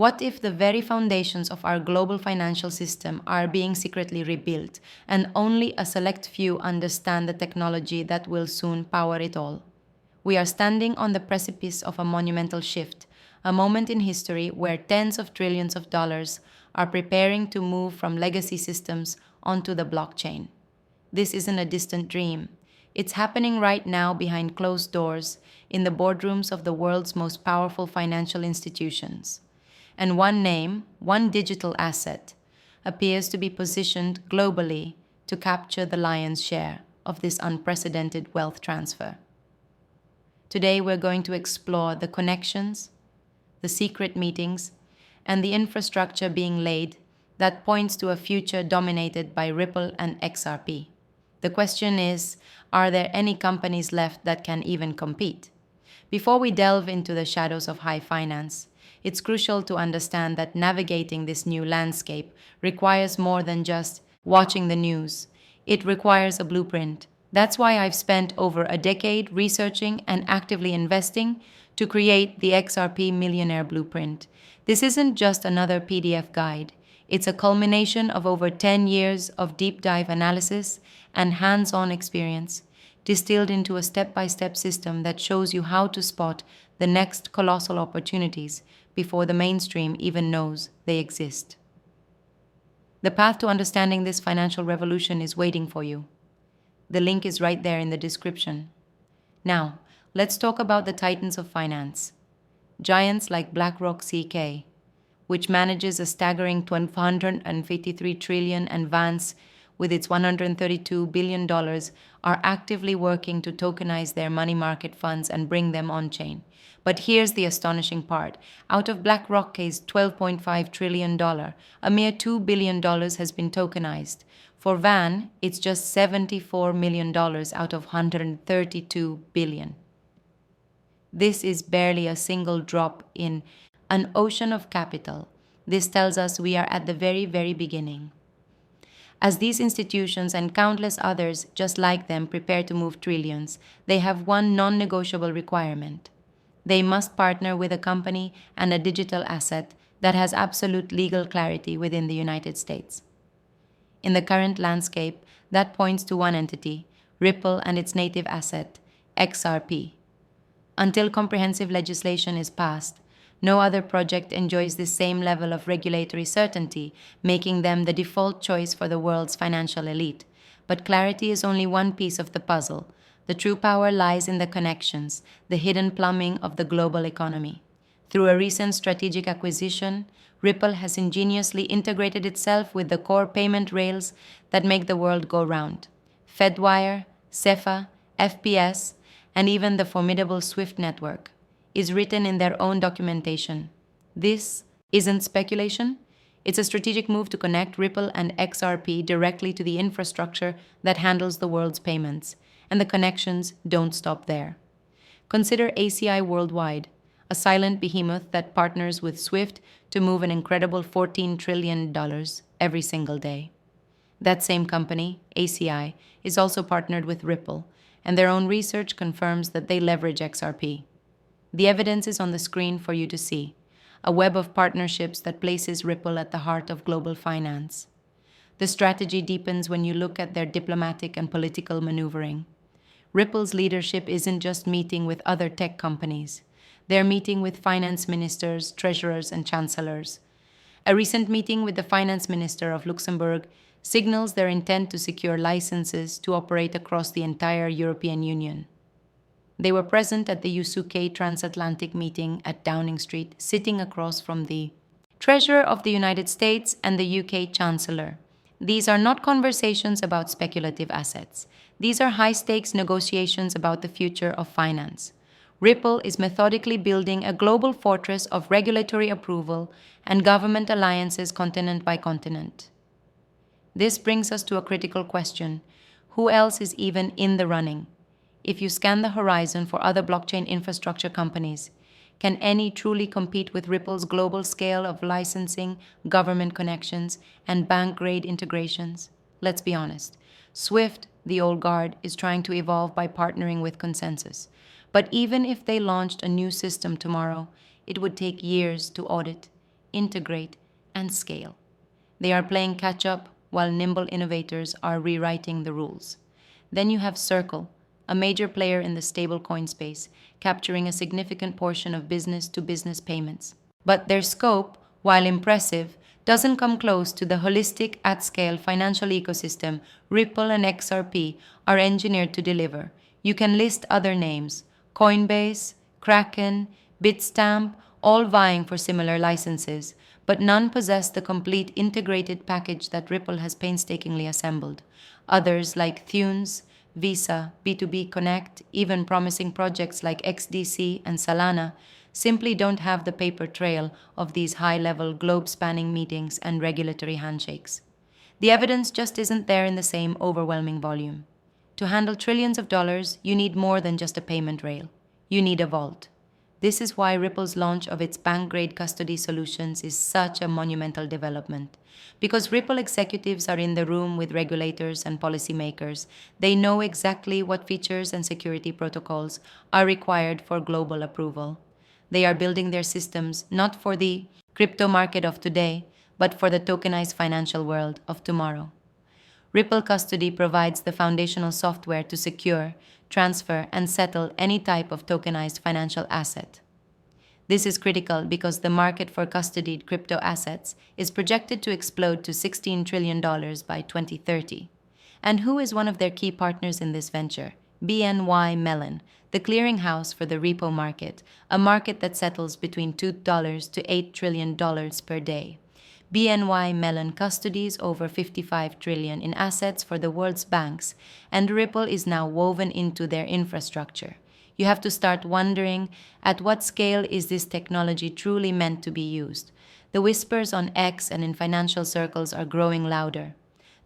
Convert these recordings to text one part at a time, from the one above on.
What if the very foundations of our global financial system are being secretly rebuilt, and only a select few understand the technology that will soon power it all? We are standing on the precipice of a monumental shift, a moment in history where tens of trillions of dollars are preparing to move from legacy systems onto the blockchain. This isn't a distant dream. It's happening right now behind closed doors in the boardrooms of the world's most powerful financial institutions. And one name, one digital asset, appears to be positioned globally to capture the lion's share of this unprecedented wealth transfer. Today, we're going to explore the connections, the secret meetings, and the infrastructure being laid that points to a future dominated by Ripple and XRP. The question is, are there any companies left that can even compete? Before we delve into the shadows of high finance, it's crucial to understand that navigating this new landscape requires more than just watching the news. It requires a blueprint. That's why I've spent over a decade researching and actively investing to create the XRP Millionaire Blueprint. This isn't just another PDF guide. It's a culmination of over 10 years of deep dive analysis and hands-on experience, distilled into a step-by-step system that shows you how to spot the next colossal opportunities before the mainstream even knows they exist. The path to understanding this financial revolution is waiting for you. The link is right there in the description. Now, let's talk about the titans of finance. Giants like BlackRock CK, which manages a staggering $253 trillion, and Vance, with its $132 billion, are actively working to tokenize their money market funds and bring them on-chain. But here's the astonishing part. Out of BlackRock's $12.5 trillion, a mere $2 billion has been tokenized. For Van, it's just $74 million out of $132 billion. This is barely a single drop in an ocean of capital. This tells us we are at the very, very beginning. As these institutions and countless others just like them prepare to move trillions, they have one non-negotiable requirement. They must partner with a company and a digital asset that has absolute legal clarity within the United States. In the current landscape, that points to one entity, Ripple and its native asset, XRP. Until comprehensive legislation is passed, no other project enjoys the same level of regulatory certainty, making them the default choice for the world's financial elite. But clarity is only one piece of the puzzle. The true power lies in the connections, the hidden plumbing of the global economy. Through a recent strategic acquisition, Ripple has ingeniously integrated itself with the core payment rails that make the world go round. Fedwire, SEPA, FPS, and even the formidable SWIFT network is written in their own documentation. This isn't speculation. It's a strategic move to connect Ripple and XRP directly to the infrastructure that handles the world's payments. And the connections don't stop there. Consider ACI Worldwide, a silent behemoth that partners with SWIFT to move an incredible $14 trillion every single day. That same company, ACI, is also partnered with Ripple, and their own research confirms that they leverage XRP. The evidence is on the screen for you to see, a web of partnerships that places Ripple at the heart of global finance. The strategy deepens when you look at their diplomatic and political maneuvering. Ripple's leadership isn't just meeting with other tech companies. They're meeting with finance ministers, treasurers, and chancellors. A recent meeting with the finance minister of Luxembourg signals their intent to secure licenses to operate across the entire European Union. They were present at the UK transatlantic meeting at Downing Street, sitting across from the Treasurer of the United States and the UK Chancellor. These are not conversations about speculative assets. These are high-stakes negotiations about the future of finance. Ripple is methodically building a global fortress of regulatory approval and government alliances continent by continent. This brings us to a critical question. Who else is even in the running? If you scan the horizon for other blockchain infrastructure companies, can any truly compete with Ripple's global scale of licensing, government connections, and bank-grade integrations? Let's be honest. SWIFT, the old guard, is trying to evolve by partnering with Consensus. But even if they launched a new system tomorrow, it would take years to audit. integrate, and scale. They are playing catch up while nimble innovators are rewriting the rules. Then you have Circle, a major player in the stablecoin space, capturing a significant portion of business to business payments. But their scope, while impressive, doesn't come close to the holistic, at scale financial ecosystem Ripple and XRP are engineered to deliver. You can list other names: Coinbase, Kraken, Bitstamp, all vying for similar licenses, but none possess the complete integrated package that Ripple has painstakingly assembled. Others, like Thunes, Visa, B2B Connect, even promising projects like XDC and Solana, simply don't have the paper trail of these high-level, globe-spanning meetings and regulatory handshakes. The evidence just isn't there in the same overwhelming volume. To handle trillions of dollars, you need more than just a payment rail. You need a vault. This is why Ripple's launch of its bank-grade custody solutions is such a monumental development. Because Ripple executives are in the room with regulators and policymakers, they know exactly what features and security protocols are required for global approval. They are building their systems not for the crypto market of today, but for the tokenized financial world of tomorrow. Ripple Custody provides the foundational software to secure, transfer, and settle any type of tokenized financial asset. This is critical because the market for custodied crypto assets is projected to explode to $16 trillion by 2030. And who is one of their key partners in this venture? BNY Mellon, the clearinghouse for the repo market, a market that settles between $2 to $8 trillion per day. BNY Mellon custodies over $55 trillion in assets for the world's banks, and Ripple is now woven into their infrastructure. You have to start wondering, at what scale is this technology truly meant to be used? The whispers on X and in financial circles are growing louder,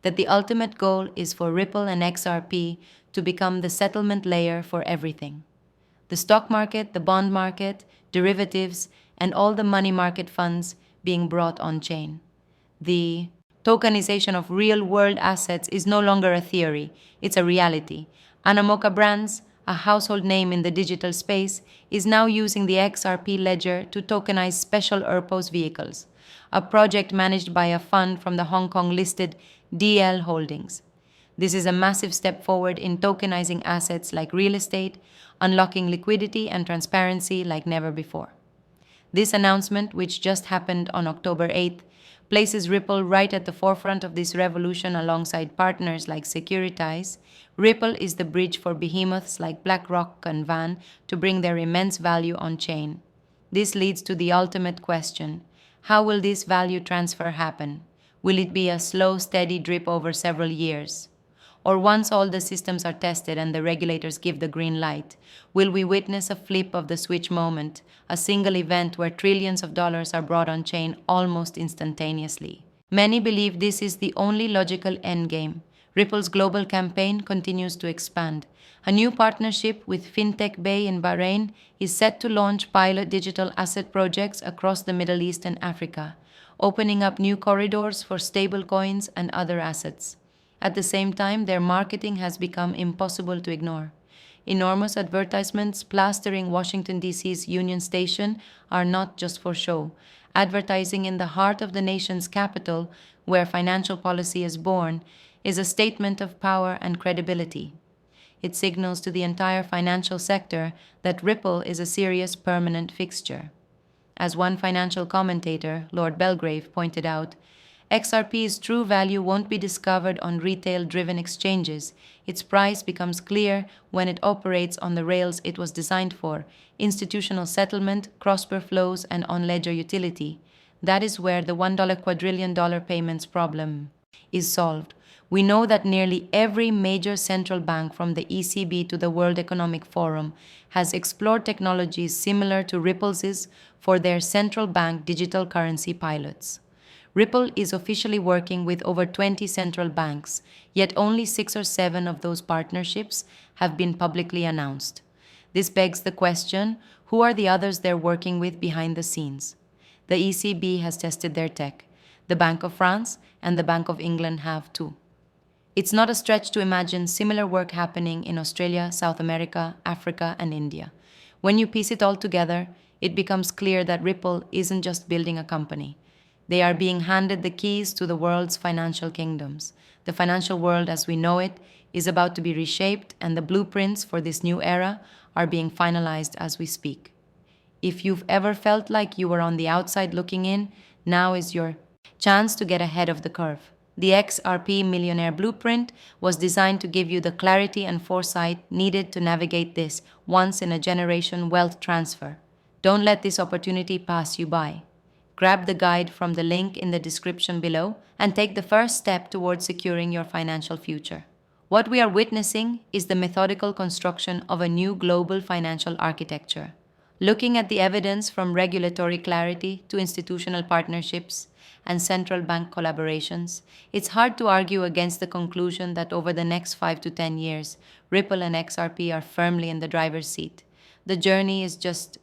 that the ultimate goal is for Ripple and XRP to become the settlement layer for everything. The stock market, the bond market, derivatives, and all the money market funds being brought on-chain. The tokenization of real-world assets is no longer a theory, it's a reality. Animoca Brands, a household name in the digital space, is now using the XRP ledger to tokenize special purpose vehicles, a project managed by a fund from the Hong Kong-listed DL Holdings. This is a massive step forward in tokenizing assets like real estate, unlocking liquidity and transparency like never before. This announcement, which just happened on October 8th, places Ripple right at the forefront of this revolution alongside partners like Securitize. Ripple is the bridge for behemoths like BlackRock and Van to bring their immense value on-chain. This leads to the ultimate question: how will this value transfer happen? Will it be a slow, steady drip over several years? Or once all the systems are tested and the regulators give the green light, will we witness a flip of the switch moment, a single event where trillions of dollars are brought on-chain almost instantaneously? Many believe this is the only logical endgame. Ripple's global campaign continues to expand. A new partnership with fintech Bay in Bahrain is set to launch pilot digital asset projects across the Middle East and Africa, opening up new corridors for stablecoins and other assets. At the same time, their marketing has become impossible to ignore. Enormous advertisements plastering Washington, D.C.'s Union Station are not just for show. Advertising in the heart of the nation's capital, where financial policy is born, is a statement of power and credibility. It signals to the entire financial sector that Ripple is a serious permanent fixture. As one financial commentator, Lord Belgrave, pointed out, XRP's true value won't be discovered on retail-driven exchanges. Its price becomes clear when it operates on the rails it was designed for: institutional settlement, cross-border flows, and on-ledger utility. That is where the $1 quadrillion payments problem is solved. We know that nearly every major central bank, from the ECB to the World Economic Forum, has explored technologies similar to Ripple's for their central bank digital currency pilots. Ripple is officially working with over 20 central banks, yet only 6 or 7 of those partnerships have been publicly announced. This begs the question, who are the others they're working with behind the scenes? The ECB has tested their tech. The Bank of France and the Bank of England have too. It's not a stretch to imagine similar work happening in Australia, South America, Africa, and India. When you piece it all together, it becomes clear that Ripple isn't just building a company. They are being handed the keys to the world's financial kingdoms. The financial world as we know it is about to be reshaped, and the blueprints for this new era are being finalized as we speak. If you've ever felt like you were on the outside looking in, now is your chance to get ahead of the curve. The XRP Millionaire Blueprint was designed to give you the clarity and foresight needed to navigate this once in a generation wealth transfer. Don't let this opportunity pass you by. Grab the guide from the link in the description below and take the first step towards securing your financial future. What we are witnessing is the methodical construction of a new global financial architecture. Looking at the evidence from regulatory clarity to institutional partnerships and central bank collaborations, it's hard to argue against the conclusion that over the next 5 to 10 years, Ripple and XRP are firmly in the driver's seat. The journey is just